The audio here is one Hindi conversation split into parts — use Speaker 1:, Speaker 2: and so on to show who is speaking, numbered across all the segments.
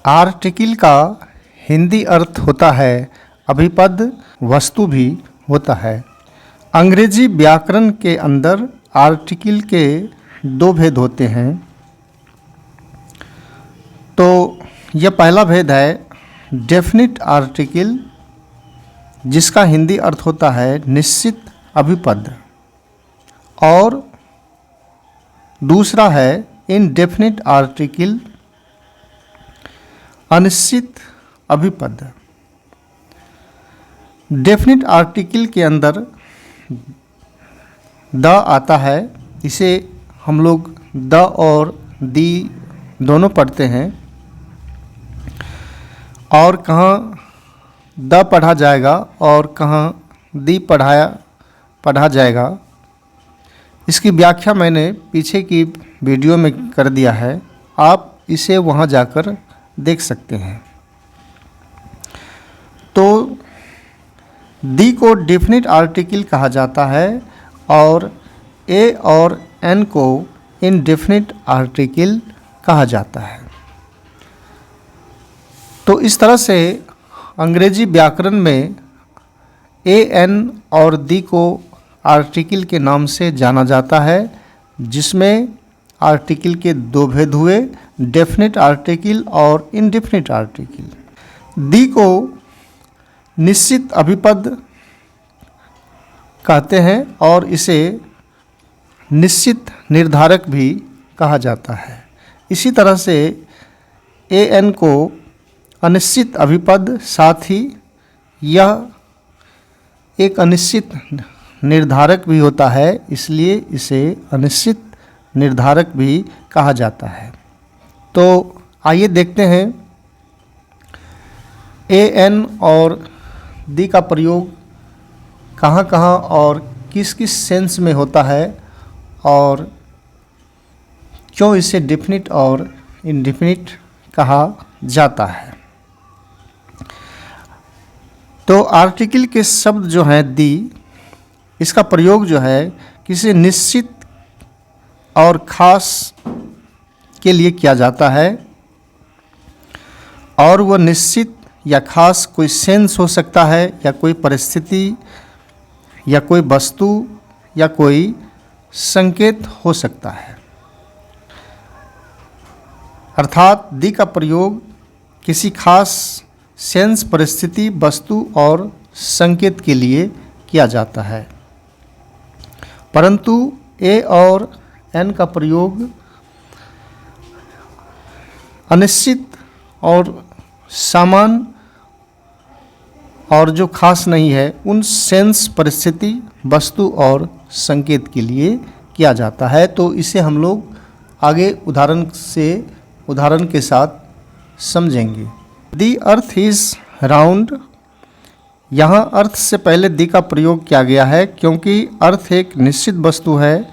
Speaker 1: आर्टिकल का हिंदी अर्थ होता है अभिपद, वस्तु भी होता है। अंग्रेजी व्याकरण के अंदर आर्टिकल के दो भेद होते हैं। तो यह पहला भेद है डेफिनिट आर्टिकल, जिसका हिंदी अर्थ होता है निश्चित अभिपद, और दूसरा है इनडेफिनिट आर्टिकल, अनिश्चित अभिपद। डेफिनिट आर्टिकल के अंदर द आता है, इसे हम लोग द और दी दोनों पढ़ते हैं, और कहाँ द पढ़ा जाएगा और कहाँ दी पढ़ा जाएगा, इसकी व्याख्या मैंने पीछे की वीडियो में कर दिया है, आप इसे वहाँ जाकर देख सकते हैं। तो दी को डेफिनिट आर्टिकल कहा जाता है और ए और एन को इनडेफिनिट आर्टिकल कहा जाता है। तो इस तरह से अंग्रेजी व्याकरण में ए एन और दी को आर्टिकल के नाम से जाना जाता है, जिसमें आर्टिकल के दो भेद हुए, डेफिनिट आर्टिकल और इनडेफिनिट आर्टिकल। दी को निश्चित अभिपद कहते हैं और इसे निश्चित निर्धारक भी कहा जाता है। इसी तरह से ए एन को अनिश्चित अभिपद, साथ ही यह एक अनिश्चित निर्धारक भी होता है, इसलिए इसे अनिश्चित निर्धारक भी कहा जाता है। तो आइए देखते हैं ए एन और दी का प्रयोग कहाँ कहाँ और किस किस सेंस में होता है और क्यों इसे डेफिनिट और इनडेफिनिट कहा जाता है। तो आर्टिकल के शब्द जो हैं दी, इसका प्रयोग जो है किसी निश्चित और ख़ास के लिए किया जाता है, और वह निश्चित या ख़ास कोई सेंस हो सकता है, या कोई परिस्थिति, या कोई वस्तु, या कोई संकेत हो सकता है। अर्थात दी का प्रयोग किसी खास सेंस, परिस्थिति, वस्तु और संकेत के लिए किया जाता है, परंतु ए और एन का प्रयोग अनिश्चित और सामान्य और जो खास नहीं है उन सेंस, परिस्थिति, वस्तु और संकेत के लिए किया जाता है। तो इसे हम लोग आगे उदाहरण के साथ समझेंगे। दी अर्थ इज़ राउंड, यहाँ अर्थ से पहले दी का प्रयोग किया गया है क्योंकि अर्थ एक निश्चित वस्तु है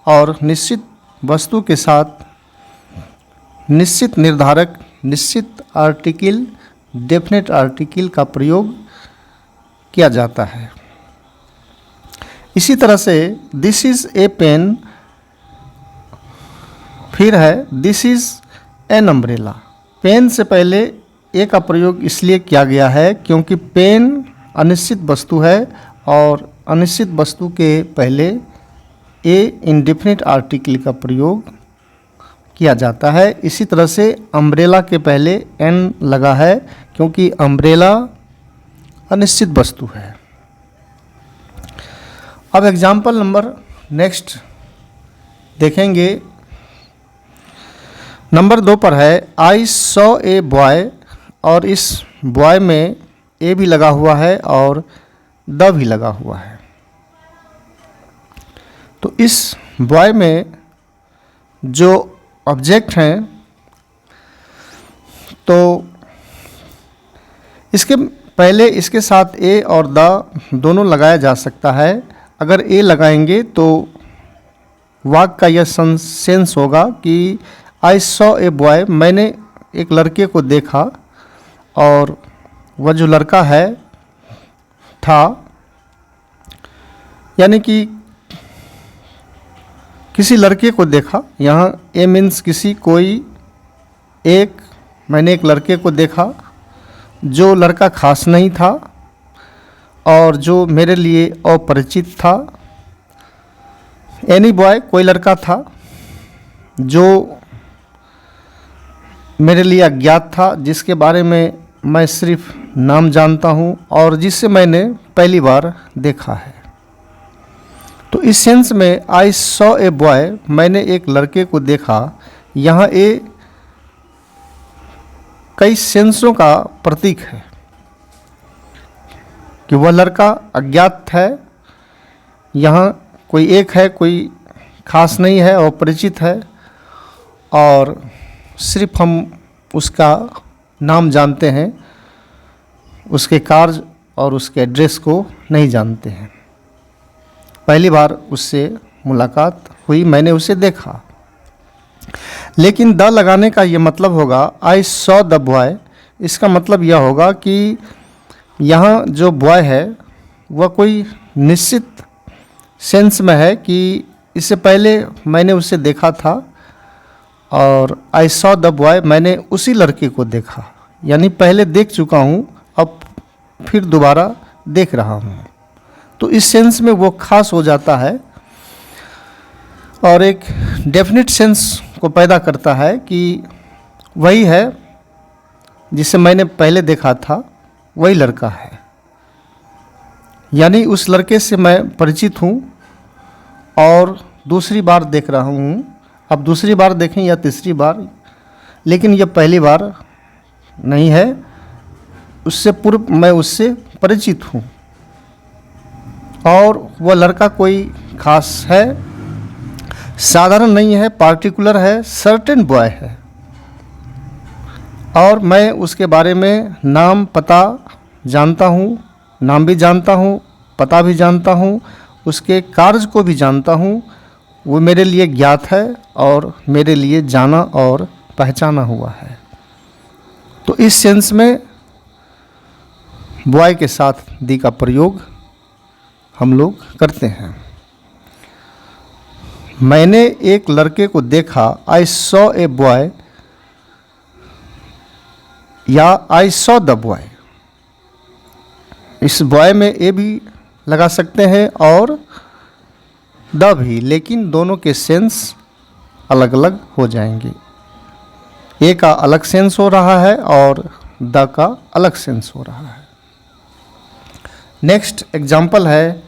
Speaker 1: और निश्चित वस्तु के साथ निश्चित निर्धारक, निश्चित आर्टिकल, डेफिनेट आर्टिकल का प्रयोग किया जाता है। इसी तरह से दिस इज़ ए पेन, फिर है this is an umbrella. Pen से पहले ए का प्रयोग इसलिए किया गया है क्योंकि पेन अनिश्चित वस्तु है और अनिश्चित वस्तु के पहले ए इनडेफिनिट आर्टिकल का प्रयोग किया जाता है। इसी तरह से अम्ब्रेला के पहले एन लगा है क्योंकि अम्ब्रेला अनिश्चित वस्तु है। अब एग्जाम्पल नंबर नेक्स्ट देखेंगे। नंबर 2 पर है आई सॉ ए बॉय, और इस बॉय में ए भी लगा हुआ है और द भी लगा हुआ है। तो इस बॉय में जो ऑब्जेक्ट हैं, तो इसके पहले इसके साथ ए और द दोनों लगाया जा सकता है। अगर ए लगाएंगे तो वाक्य का यह सेंस होगा कि आई सॉ ए बॉय, मैंने एक लड़के को देखा, और वह जो लड़का है था, यानी कि किसी लड़के को देखा। यहाँ ए मीन्स किसी, कोई, एक मैंने एक लड़के को देखा जो लड़का खास नहीं था और जो मेरे लिए अपरिचित था। एनी बॉय, कोई लड़का था जो मेरे लिए अज्ञात था, जिसके बारे में मैं सिर्फ नाम जानता हूँ और जिसे मैंने पहली बार देखा है। तो इस सेंस में आई सॉ ए बॉय, मैंने एक लड़के को देखा, यहाँ ए कई सेंसों का प्रतीक है कि वह लड़का अज्ञात है, यहाँ कोई एक है, कोई खास नहीं है और परिचित है, और सिर्फ हम उसका नाम जानते हैं, उसके कार्य और उसके एड्रेस को नहीं जानते हैं। पहली बार उससे मुलाकात हुई, मैंने उसे देखा। लेकिन द लगाने का ये मतलब होगा आई सॉ द बॉय। इसका मतलब यह होगा कि यहाँ जो बॉय है वह कोई निश्चित सेंस में है कि इससे पहले मैंने उसे देखा था, और आई सॉ द बॉय, मैंने उसी लड़के को देखा, यानी पहले देख चुका हूँ, अब फिर दोबारा देख रहा हूँ। तो इस सेंस में वो खास हो जाता है और एक डेफिनेट सेंस को पैदा करता है कि वही है जिसे मैंने पहले देखा था, वही लड़का है, यानी उस लड़के से मैं परिचित हूँ और दूसरी बार देख रहा हूँ। अब दूसरी बार देखें या तीसरी बार, लेकिन यह पहली बार नहीं है, उससे पूर्व मैं उससे परिचित हूँ और वह लड़का कोई खास है, साधारण नहीं है, पार्टिकुलर है, सर्टेन बॉय है, और मैं उसके बारे में नाम पता जानता हूँ, नाम भी जानता हूँ, पता भी जानता हूँ, उसके कार्य को भी जानता हूँ। वो मेरे लिए ज्ञात है और मेरे लिए जाना और पहचाना हुआ है। तो इस सेंस में बॉय के साथ दी का प्रयोग हम लोग करते हैं। मैंने एक लड़के को देखा, आई सॉ ए बॉय, या आई सॉ द बॉय। इस बॉय में ए भी लगा सकते हैं और द भी, लेकिन दोनों के सेंस अलग अलग हो जाएंगे। ए का अलग सेंस हो रहा है और द का अलग सेंस हो रहा है। नेक्स्ट एग्जाम्पल है,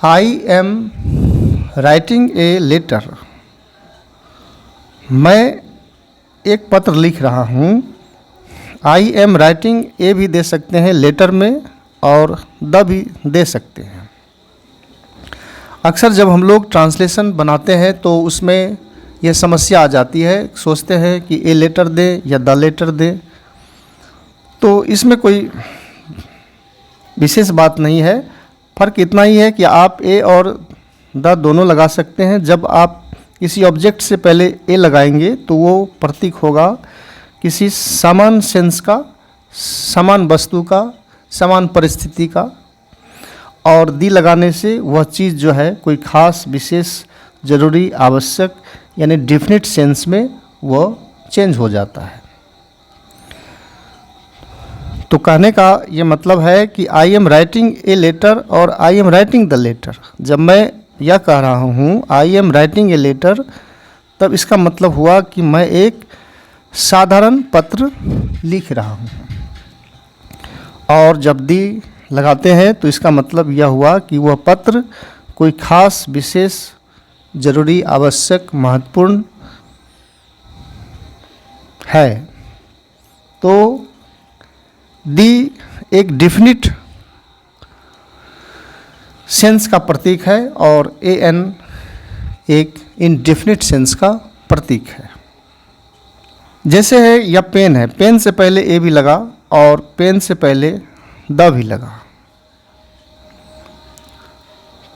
Speaker 1: I am writing a letter. मैं एक पत्र लिख रहा हूँ। आई एम राइटिंग ए भी दे सकते हैं लेटर में और द भी दे सकते हैं। अक्सर जब हम लोग ट्रांसलेशन बनाते हैं तो उसमें यह समस्या आ जाती है, सोचते हैं कि ए लेटर दे या द लेटर दे। तो इसमें कोई विशेष बात नहीं है, फ़र्क इतना ही है कि आप ए और द दोनों लगा सकते हैं। जब आप किसी ऑब्जेक्ट से पहले ए लगाएंगे तो वो प्रतीक होगा किसी समान सेंस का, समान वस्तु का, समान परिस्थिति का, और दी लगाने से वह चीज़ जो है कोई खास, विशेष, ज़रूरी, आवश्यक, यानी डेफिनेट सेंस में वह चेंज हो जाता है। तो कहने का ये मतलब है कि I am writing a letter और I am writing the letter. जब मैं यह कह रहा हूँ I am writing a letter, तब इसका मतलब हुआ कि मैं एक साधारण पत्र लिख रहा हूँ, और जब दी लगाते हैं तो इसका मतलब यह हुआ कि वह पत्र कोई खास, विशेष, जरूरी, आवश्यक, महत्वपूर्ण है। तो दी एक डिफिनिट सेंस का प्रतीक है और ए एन एक इनडेफिनिट सेंस का प्रतीक है। जैसे है या पेन है, पेन से पहले ए भी लगा और पेन से पहले द भी लगा।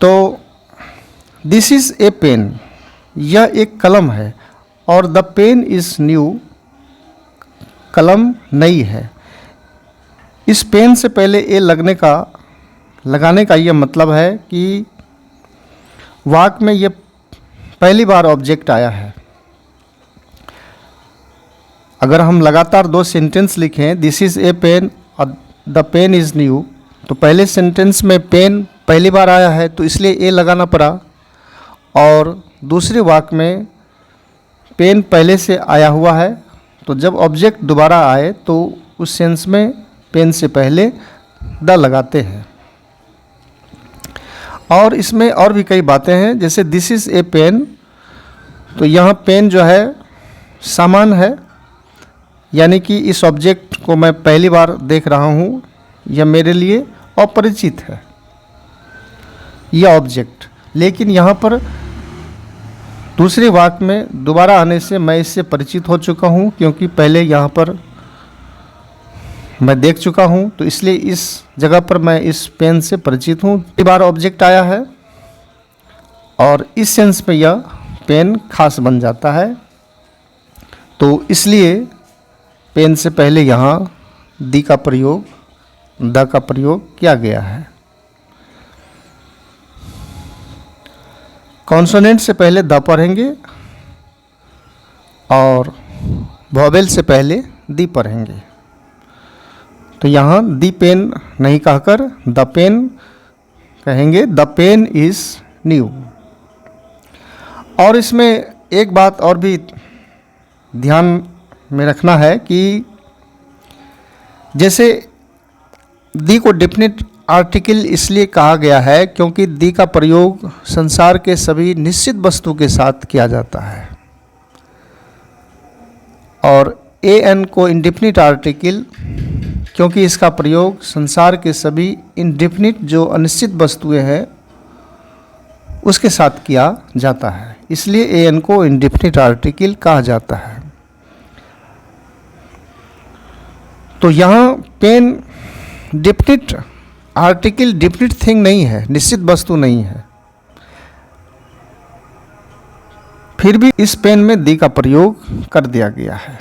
Speaker 1: तो दिस इज़ ए पेन, यह एक कलम है, और द पेन इज़ न्यू, कलम नई है। इस पेन से पहले ए लगाने का यह मतलब है कि वाक्य में ये पहली बार ऑब्जेक्ट आया है। अगर हम लगातार दो सेंटेंस लिखें, दिस इज़ ए पेन और द पेन इज़ न्यू, तो पहले सेंटेंस में पेन पहली बार आया है तो इसलिए ए लगाना पड़ा, और दूसरे वाक्य में पेन पहले से आया हुआ है, तो जब ऑब्जेक्ट दोबारा आए तो उस सेंस में पेन से पहले द लगाते हैं। और इसमें और भी कई बातें हैं, जैसे दिस इज़ ए पेन, तो यहाँ पेन जो है सामान है, यानी कि इस ऑब्जेक्ट को मैं पहली बार देख रहा हूँ, यह मेरे लिए अपरिचित है यह ऑब्जेक्ट। लेकिन यहाँ पर दूसरे वाक्य में दोबारा आने से मैं इससे परिचित हो चुका हूँ, क्योंकि पहले यहाँ पर मैं देख चुका हूँ, तो इसलिए इस जगह पर मैं इस पेन से परिचित हूँ। कई बार ऑब्जेक्ट आया है और इस सेंस में यह पेन खास बन जाता है, तो इसलिए पेन से पहले यहाँ द का प्रयोग किया गया है। कॉन्सोनेंट से पहले द पढ़ेंगे और वॉवेल से पहले द पढ़ेंगे। तो यहाँ द पेन नहीं कहकर द पेन कहेंगे, द पेन इज़ न्यू। और इसमें एक बात और भी ध्यान में रखना है कि जैसे द को डेफिनेट आर्टिकल इसलिए कहा गया है क्योंकि द का प्रयोग संसार के सभी निश्चित वस्तु के साथ किया जाता है, और ए एन को इंडेफिनिट आर्टिकल क्योंकि इसका प्रयोग संसार के सभी इंडेफिनिट जो अनिश्चित वस्तुएं हैं उसके साथ किया जाता है, इसलिए ए एन को इंडेफिनिट आर्टिकल कहा जाता है। तो यहाँ pen definite article, definite thing नहीं है, निश्चित वस्तु नहीं है, फिर भी इस पेन में द का प्रयोग कर दिया गया है।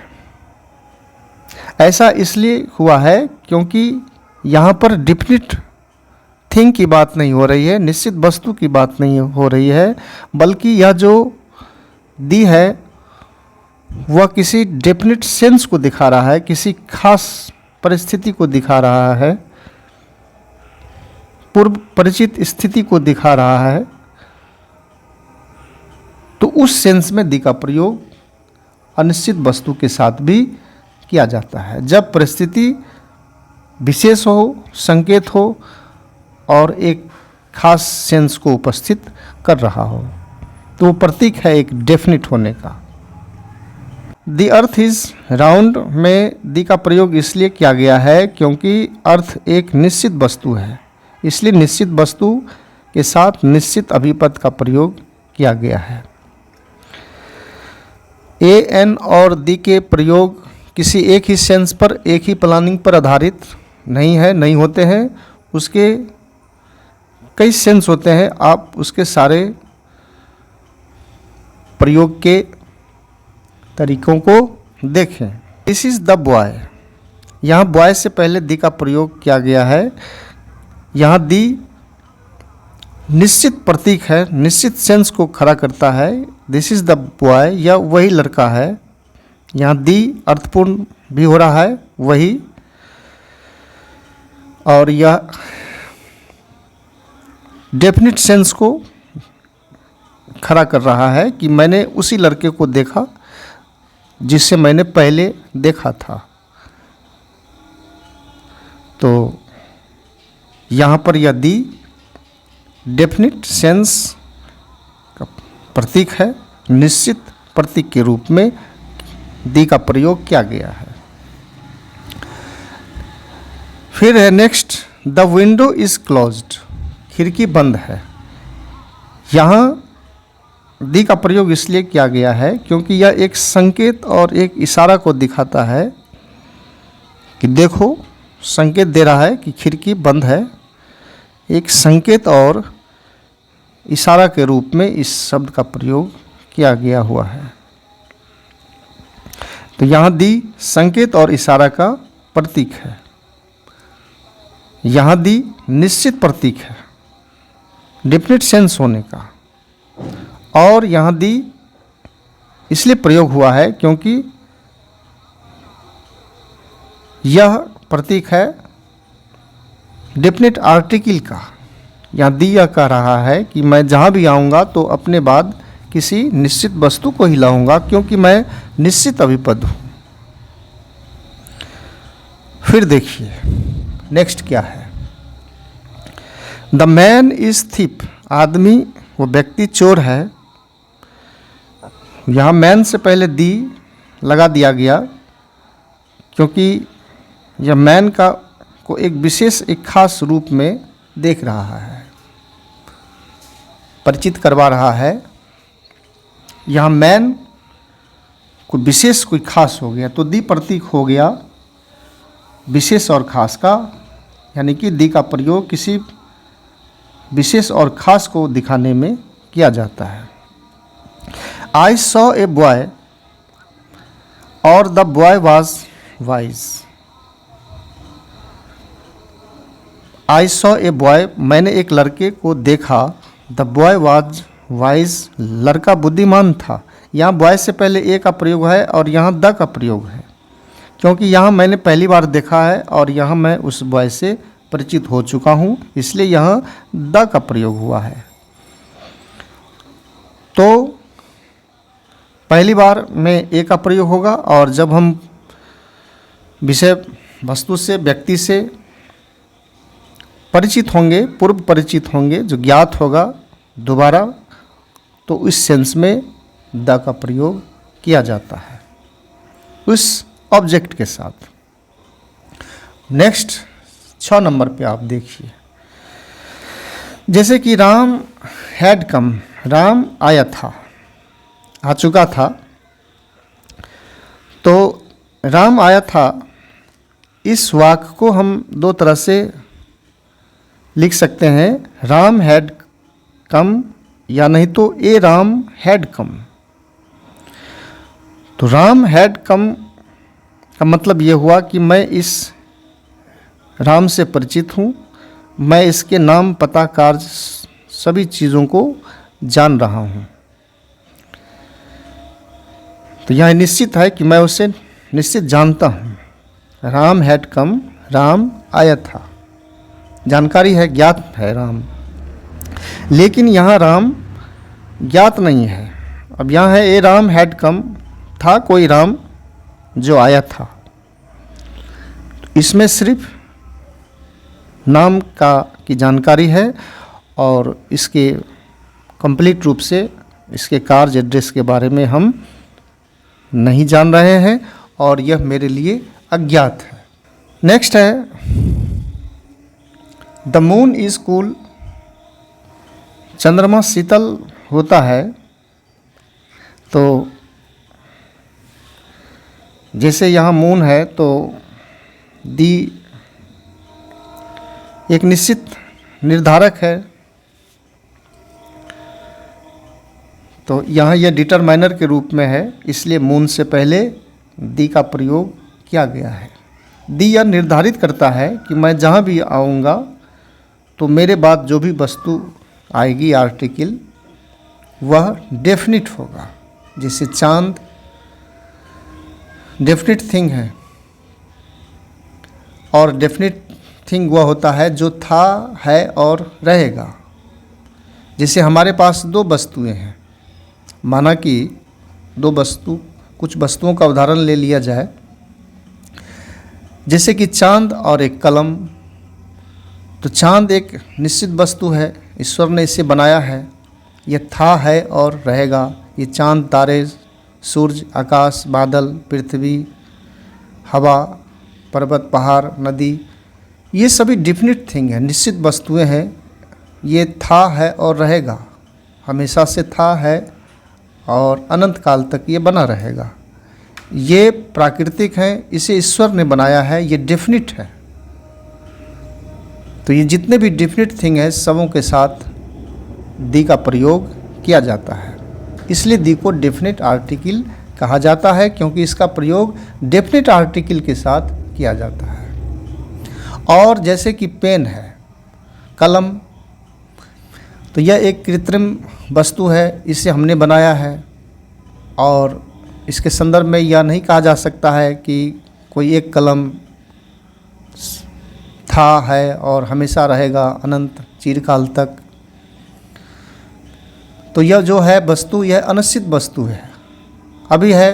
Speaker 1: ऐसा इसलिए हुआ है क्योंकि यहाँ पर डेफिनिट थिंग की बात नहीं हो रही है, निश्चित वस्तु की बात नहीं हो रही है, बल्कि यह जो द है वह किसी डेफिनिट सेंस को दिखा रहा है, किसी खास परिस्थिति को दिखा रहा है, पूर्व परिचित स्थिति को दिखा रहा है, तो उस सेंस में द का प्रयोग अनिश्चित वस्तु के साथ भी किया जाता है। जब परिस्थिति विशेष हो, संकेत हो और एक खास सेंस को उपस्थित कर रहा हो, तो वो प्रतीक है एक डेफिनिट होने का। द अर्थ इज़ राउंड में द का प्रयोग इसलिए किया गया है क्योंकि अर्थ एक निश्चित वस्तु है, इसलिए निश्चित वस्तु के साथ निश्चित अभिपद का प्रयोग किया गया है। ए एन और द के प्रयोग किसी एक ही सेंस पर, एक ही प्लानिंग पर आधारित नहीं होते हैं, उसके कई सेंस होते हैं, आप उसके सारे प्रयोग के तरीकों को देखें। दिस इज़ द बॉय, यहाँ बॉय से पहले द का प्रयोग किया गया है। यहाँ द निश्चित प्रतीक है, निश्चित सेंस को खड़ा करता है। दिस इज़ द बॉय, यह वही लड़का है। यहाँ द अर्थपूर्ण भी हो रहा है वही, और यह डेफिनिट सेंस को खड़ा कर रहा है कि मैंने उसी लड़के को देखा जिससे मैंने पहले देखा था। तो यहाँ पर यह द डेफिनिट सेंस का प्रतीक है, निश्चित प्रतीक के रूप में द का प्रयोग किया गया है। फिर है next, the window is closed, खिड़की बंद है। यहाँ द का प्रयोग इसलिए किया गया है क्योंकि यह एक संकेत और एक इशारा को दिखाता है कि देखो, संकेत दे रहा है कि खिड़की बंद है। एक संकेत और इशारा के रूप में इस शब्द का प्रयोग किया गया हुआ है। तो यहाँ द संकेत और इशारा का प्रतीक है। यहाँ द निश्चित प्रतीक है, डेफिनेट सेंस होने का, और यहाँ द इसलिए प्रयोग हुआ है क्योंकि यह प्रतीक है डेफिनेट आर्टिकल का। यहाँ दी यह कह रहा है कि मैं जहाँ भी आऊँगा तो अपने बाद किसी निश्चित वस्तु को ही लाऊंगा, क्योंकि मैं निश्चित अभिपद हूँ। फिर देखिए नेक्स्ट क्या है। द मैन इज थिप, आदमी वो व्यक्ति चोर है। यहाँ मैन से पहले दी लगा दिया गया, क्योंकि यह मैन का को एक विशेष एक खास रूप में देख रहा है, परिचित करवा रहा है। यहाँ मैन कोई विशेष कोई खास हो गया, तो दी प्रतीक हो गया विशेष और खास का, यानी कि दी का प्रयोग किसी विशेष और खास को दिखाने में किया जाता है। आई सॉ ए बॉय और the boy was wise. I saw a boy, मैंने एक लड़के को देखा। द बॉय वाज वाइज, लड़का बुद्धिमान था। यहाँ बॉय से पहले ए का प्रयोग है और यहाँ द का प्रयोग है, क्योंकि यहाँ मैंने पहली बार देखा है और यहाँ मैं उस बॉय से परिचित हो चुका हूँ, इसलिए यहाँ द का प्रयोग हुआ है। तो पहली बार में ए का प्रयोग होगा, और जब हम विषय वस्तु से व्यक्ति से परिचित होंगे, पूर्व परिचित होंगे, जो ज्ञात होगा दोबारा, तो इस सेंस में द का प्रयोग किया जाता है उस ऑब्जेक्ट के साथ। नेक्स्ट 6 नंबर पे आप देखिए, जैसे कि राम हैड कम, राम आया था, आ चुका था। तो राम आया था, इस वाक्य को हम 2 तरह से लिख सकते हैं, राम हैड कम या नहीं तो ए राम हैड कम। तो राम हैड कम का मतलब ये हुआ कि मैं इस राम से परिचित हूँ, मैं इसके नाम पता कार्य सभी चीज़ों को जान रहा हूँ। तो यह निश्चित है कि मैं उसे निश्चित जानता हूँ। राम हैड कम, राम आया था, जानकारी है, ज्ञात है राम। लेकिन यहाँ राम ज्ञात नहीं है। अब यहाँ है ए राम हैड कम, था कोई राम जो आया था। इसमें सिर्फ नाम का की जानकारी है और इसके कंप्लीट रूप से इसके कार्य एड्रेस के बारे में हम नहीं जान रहे हैं, और यह मेरे लिए अज्ञात है। नेक्स्ट है द मून इज कूल, चंद्रमा शीतल होता है। तो जैसे यहाँ मून है तो दी एक निश्चित निर्धारक है, तो यहाँ यह डिटरमाइनर के रूप में है, इसलिए मून से पहले दी का प्रयोग किया गया है। दी यह निर्धारित करता है कि मैं जहाँ भी आऊँगा तो मेरे बाद जो भी वस्तु आएगी आर्टिकल, वह डेफिनिट होगा। जैसे चांद डेफिनिट थिंग है, और डेफिनिट थिंग वह होता है जो था, है और रहेगा। जैसे हमारे पास 2 वस्तुएं हैं, माना कि 2 वस्तु, कुछ वस्तुओं का उदाहरण ले लिया जाए, जैसे कि चांद और एक कलम। तो चांद एक निश्चित वस्तु है, ईश्वर ने इसे बनाया है, यह था, है और रहेगा। ये चांद, तारे, सूरज, आकाश, बादल, पृथ्वी, हवा, पर्वत, पहाड़, नदी, ये सभी डेफिनिट थिंग है, निश्चित वस्तुएं हैं। ये था, है और रहेगा, हमेशा से था, है और अनंत काल तक ये बना रहेगा। ये प्राकृतिक है, इसे ईश्वर ने बनाया है, ये डेफिनिट है। तो ये जितने भी डेफिनिट थिंग है, सबों के साथ दी का प्रयोग किया जाता है, इसलिए दी को डेफिनेट आर्टिकल कहा जाता है, क्योंकि इसका प्रयोग डेफिनेट आर्टिकल के साथ किया जाता है। और जैसे कि पेन है, कलम, तो यह एक कृत्रिम वस्तु है, इसे हमने बनाया है, और इसके संदर्भ में यह नहीं कहा जा सकता है कि कोई एक कलम था, है और हमेशा रहेगा अनंत चिरकाल तक। तो यह जो है वस्तु, यह अनिश्चित वस्तु है। अभी है,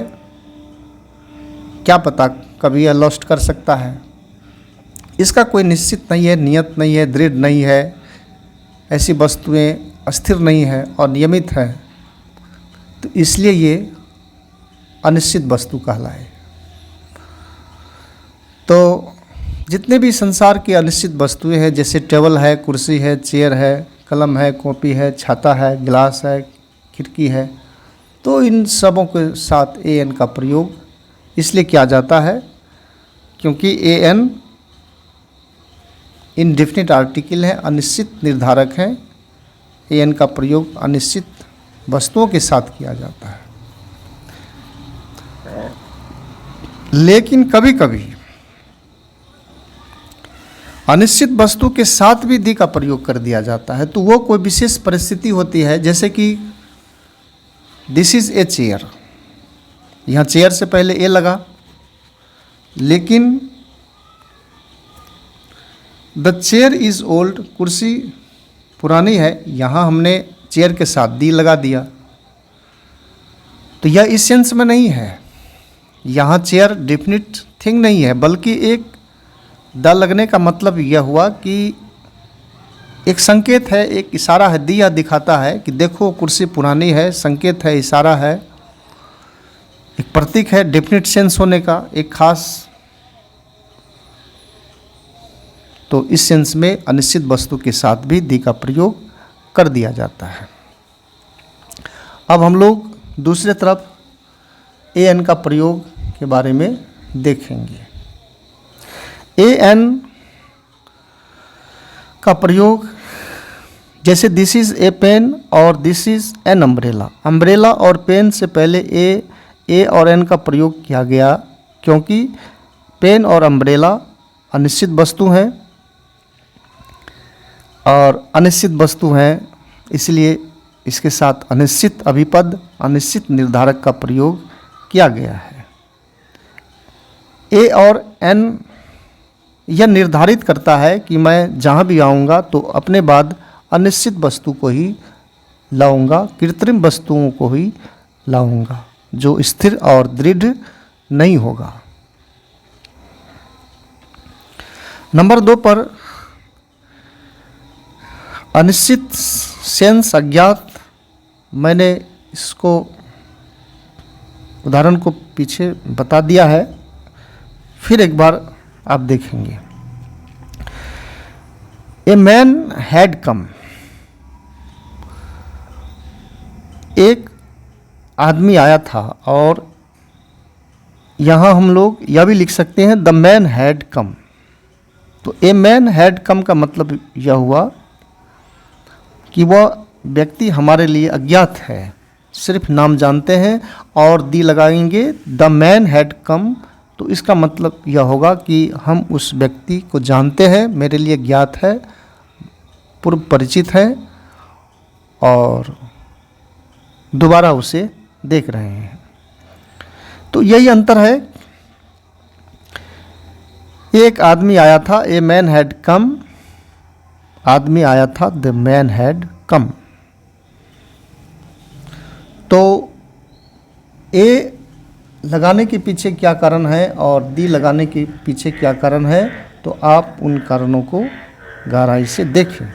Speaker 1: क्या पता कभी यह लॉस्ट कर सकता है। इसका कोई निश्चित नहीं है, नियत नहीं है, दृढ़ नहीं है। ऐसी वस्तुएं अस्थिर नहीं है और नियमित है, तो इसलिए ये अनिश्चित वस्तु कहलाए। तो जितने भी संसार की अनिश्चित वस्तुएं हैं, जैसे टेबल है, कुर्सी है, चेयर है, कलम है, कॉपी है, छाता है, गिलास है, खिड़की है, तो इन सबों के साथ ए एन का प्रयोग इसलिए किया जाता है क्योंकि ए एन इनडेफिनिट आर्टिकल है, अनिश्चित निर्धारक हैं। ए एन का प्रयोग अनिश्चित वस्तुओं के साथ किया जाता है। लेकिन कभी कभी अनिश्चित वस्तु के साथ भी दी का प्रयोग कर दिया जाता है, तो वो कोई विशेष परिस्थिति होती है। जैसे कि दिस इज ए चेयर, यहाँ चेयर से पहले ए लगा, लेकिन द चेयर इज ओल्ड, कुर्सी पुरानी है, यहाँ हमने चेयर के साथ दी लगा दिया। तो यह इस सेंस में नहीं है, यहाँ चेयर डेफिनिट थिंग नहीं है, बल्कि एक द लगने का मतलब यह हुआ कि एक संकेत है, एक इशारा है। दी यह दिखाता है कि देखो कुर्सी पुरानी है, संकेत है, इशारा है, एक प्रतीक है डेफिनिट सेंस होने का, एक खास। तो इस सेंस में अनिश्चित वस्तु के साथ भी दी का प्रयोग कर दिया जाता है। अब हम लोग दूसरे तरफ ए एन का प्रयोग के बारे में देखेंगे। ए एन का प्रयोग जैसे दिस इज ए पेन और this is an umbrella. Umbrella और पेन से पहले ए और एन का प्रयोग किया गया क्योंकि पेन और अम्ब्रेला अनिश्चित वस्तु हैं और अनिश्चित वस्तु हैं, इसलिए इसके साथ अनिश्चित अभिपद, अनिश्चित निर्धारक का प्रयोग किया गया है। ए और एन यह निर्धारित करता है कि मैं जहाँ भी आऊँगा तो अपने बाद अनिश्चित वस्तु को ही लाऊंगा, कृत्रिम वस्तुओं को ही लाऊंगा जो स्थिर और दृढ़ नहीं होगा। नंबर 2 पर अनिश्चित सेंस अज्ञात, मैंने इसको उदाहरण को पीछे बता दिया है, फिर एक बार आप देखेंगे। ए मैन हैड कम, एक आदमी आया था, और यहाँ हम लोग यह भी लिख सकते हैं द मैन हैड कम। तो ए मैन हैड कम का मतलब यह हुआ कि वह व्यक्ति हमारे लिए अज्ञात है, सिर्फ नाम जानते हैं, और दी लगाएंगे द मैन हैड कम, तो इसका मतलब यह होगा कि हम उस व्यक्ति को जानते हैं, मेरे लिए ज्ञात है, पूर्व परिचित है और दोबारा उसे देख रहे हैं। तो यही अंतर है। एक आदमी आया था, ए मैन हैड कम, आदमी आया था, द मैन हैड कम। तो ए लगाने के पीछे क्या कारण है और दी लगाने के पीछे क्या कारण है, तो आप उन कारणों को गहराई से देखें।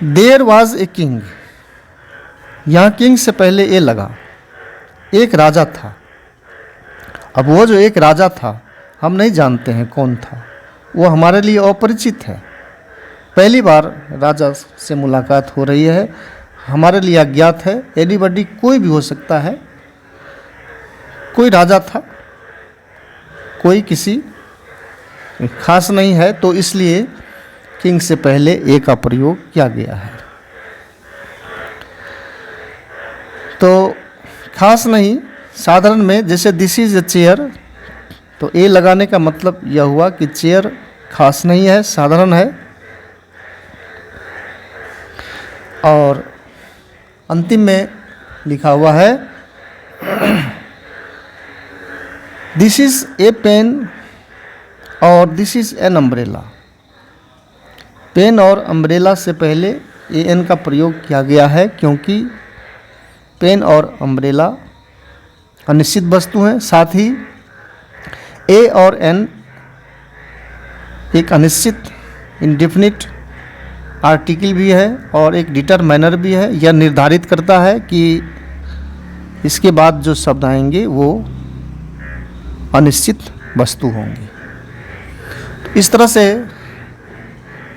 Speaker 1: देयर वाज ए किंग, यहाँ किंग से पहले ए लगा, एक राजा था। अब वो जो एक राजा था हम नहीं जानते हैं कौन था, वो हमारे लिए अपरिचित है, पहली बार राजा से मुलाकात हो रही है, हमारे लिए अज्ञात है। एनीबडी, कोई भी हो सकता है, कोई राजा था, कोई किसी खास नहीं है, तो इसलिए किंग से पहले ए का प्रयोग किया गया है। तो खास नहीं, साधारण में जैसे दिस इज ए चेयर, तो ए लगाने का मतलब यह हुआ कि चेयर खास नहीं है, साधारण है। और अंतिम में लिखा हुआ है दिस इज ए पेन और this is an umbrella. Pen और अम्ब्रेला से पहले ए एन का प्रयोग किया गया है क्योंकि पेन और अम्ब्रेला अनिश्चित वस्तु हैं। साथ ही ए और एन एक अनिश्चित इंडेफिनिट आर्टिकल भी है और एक डिटरमाइनर भी है। यह निर्धारित करता है कि इसके बाद जो शब्द आएंगे वो अनिश्चित वस्तु होंगे। तो इस तरह से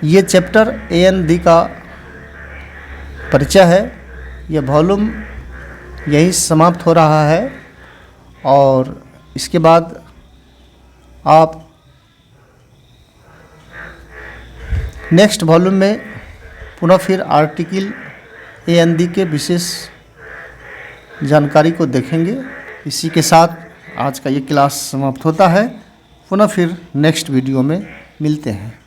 Speaker 1: ये चैप्टर ए एन डी का परिचय है। यह वॉल्यूम यही समाप्त हो रहा है और इसके बाद आप नेक्स्ट वॉल्यूम में पुनः फिर आर्टिकल ए एन डी के विशेष जानकारी को देखेंगे। इसी के साथ आज का ये क्लास समाप्त होता है। पुनः फिर नेक्स्ट वीडियो में मिलते हैं।